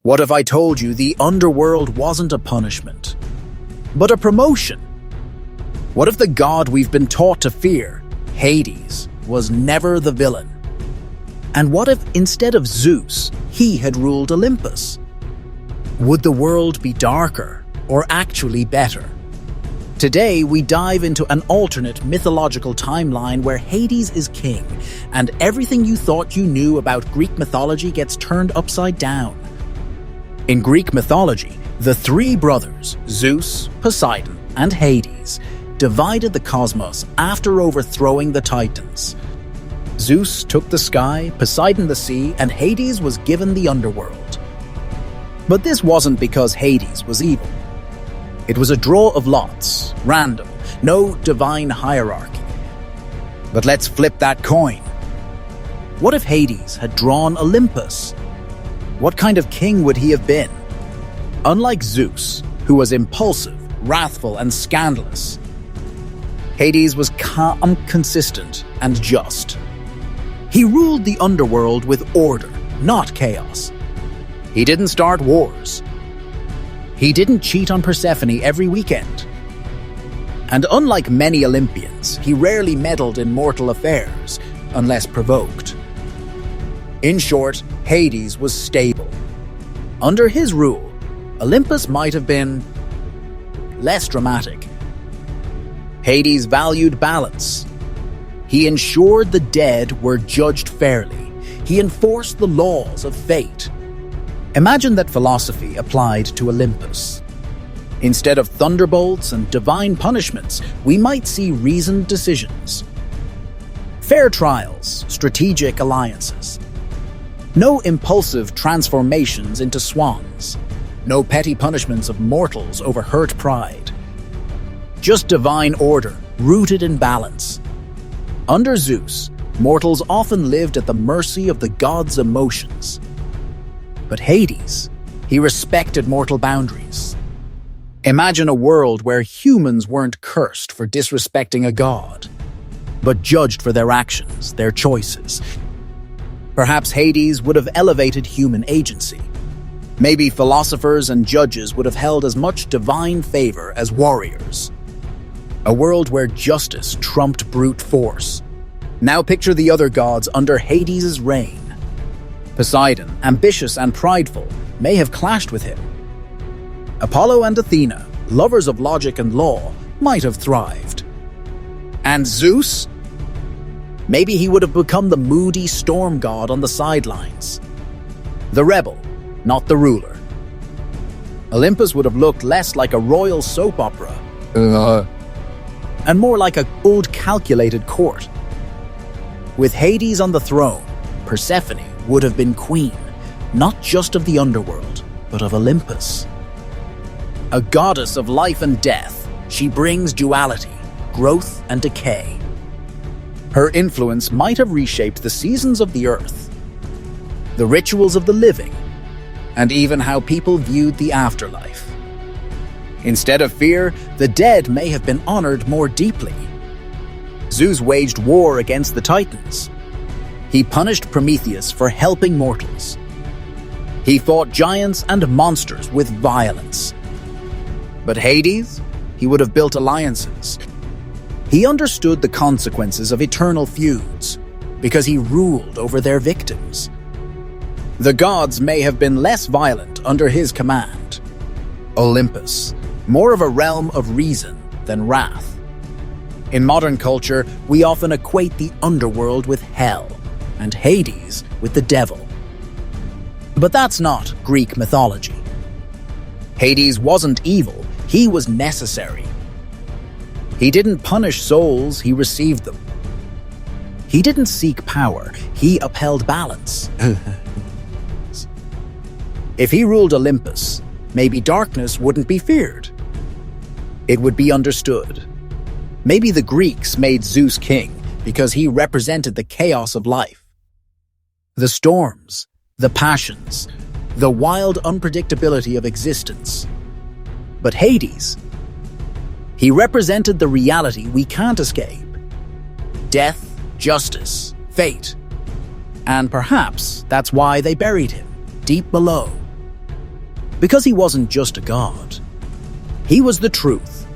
What if I told you the underworld wasn't a punishment, but a promotion? What if the god we've been taught to fear, Hades, was never the villain? And what if, instead of Zeus, he had ruled Olympus? Would the world be darker or actually better? Today, we dive into an alternate mythological timeline where Hades is king, and everything you thought you knew about Greek mythology gets turned upside down. In Greek mythology, the three brothers, Zeus, Poseidon, and Hades, divided the cosmos after overthrowing the Titans. Zeus took the sky, Poseidon the sea, and Hades was given the underworld. But this wasn't because Hades was evil. It was a draw of lots, random, no divine hierarchy. But let's flip that coin. What if Hades had drawn Olympus? What kind of king would he have been? Unlike Zeus, who was impulsive, wrathful, and scandalous, Hades was calm, consistent, and just. He ruled the underworld with order, not chaos. He didn't start wars. He didn't cheat on Persephone every weekend. And unlike many Olympians, he rarely meddled in mortal affairs, unless provoked. In short, Hades was stable. Under his rule, Olympus might have been less dramatic. Hades valued balance. He ensured the dead were judged fairly. He enforced the laws of fate. Imagine that philosophy applied to Olympus. Instead of thunderbolts and divine punishments, we might see reasoned decisions. Fair trials, strategic alliances. No impulsive transformations into swans. No petty punishments of mortals over hurt pride. Just divine order, rooted in balance. Under Zeus, mortals often lived at the mercy of the gods' emotions. But Hades, he respected mortal boundaries. Imagine a world where humans weren't cursed for disrespecting a god, but judged for their actions, their choices. Perhaps Hades would have elevated human agency. Maybe philosophers and judges would have held as much divine favor as warriors. A world where justice trumped brute force. Now picture the other gods under Hades' reign. Poseidon, ambitious and prideful, may have clashed with him. Apollo and Athena, lovers of logic and law, might have thrived. And Zeus? Maybe he would have become the moody storm god on the sidelines. The rebel, not the ruler. Olympus would have looked less like a royal soap opera, and more like a old calculated court. With Hades on the throne, Persephone would have been queen, not just of the underworld, but of Olympus. A goddess of life and death, she brings duality, growth and decay. Her influence might have reshaped the seasons of the earth, the rituals of the living, and even how people viewed the afterlife. Instead of fear, the dead may have been honored more deeply. Zeus waged war against the Titans. He punished Prometheus for helping mortals. He fought giants and monsters with violence. But Hades, he would have built alliances. He understood the consequences of eternal feuds because he ruled over their victims. The gods may have been less violent under his command. Olympus, more of a realm of reason than wrath. In modern culture, we often equate the underworld with hell, and Hades with the devil. But that's not Greek mythology. Hades wasn't evil, he was necessary. He didn't punish souls, he received them. He didn't seek power, he upheld balance. If he ruled Olympus, maybe darkness wouldn't be feared. It would be understood. Maybe the Greeks made Zeus king because he represented the chaos of life. The storms, the passions, the wild unpredictability of existence. But Hades, he represented the reality we can't escape. Death, justice, fate. And perhaps that's why they buried him, deep below. Because he wasn't just a god. He was the truth.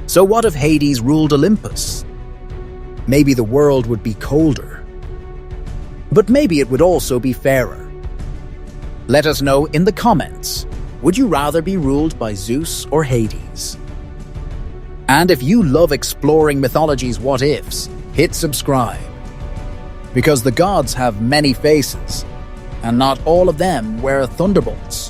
So what if Hades ruled Olympus? Maybe the world would be colder. But maybe it would also be fairer. Let us know in the comments. Would you rather be ruled by Zeus or Hades? And if you love exploring mythology's what-ifs, hit subscribe. Because the gods have many faces, and not all of them wear thunderbolts.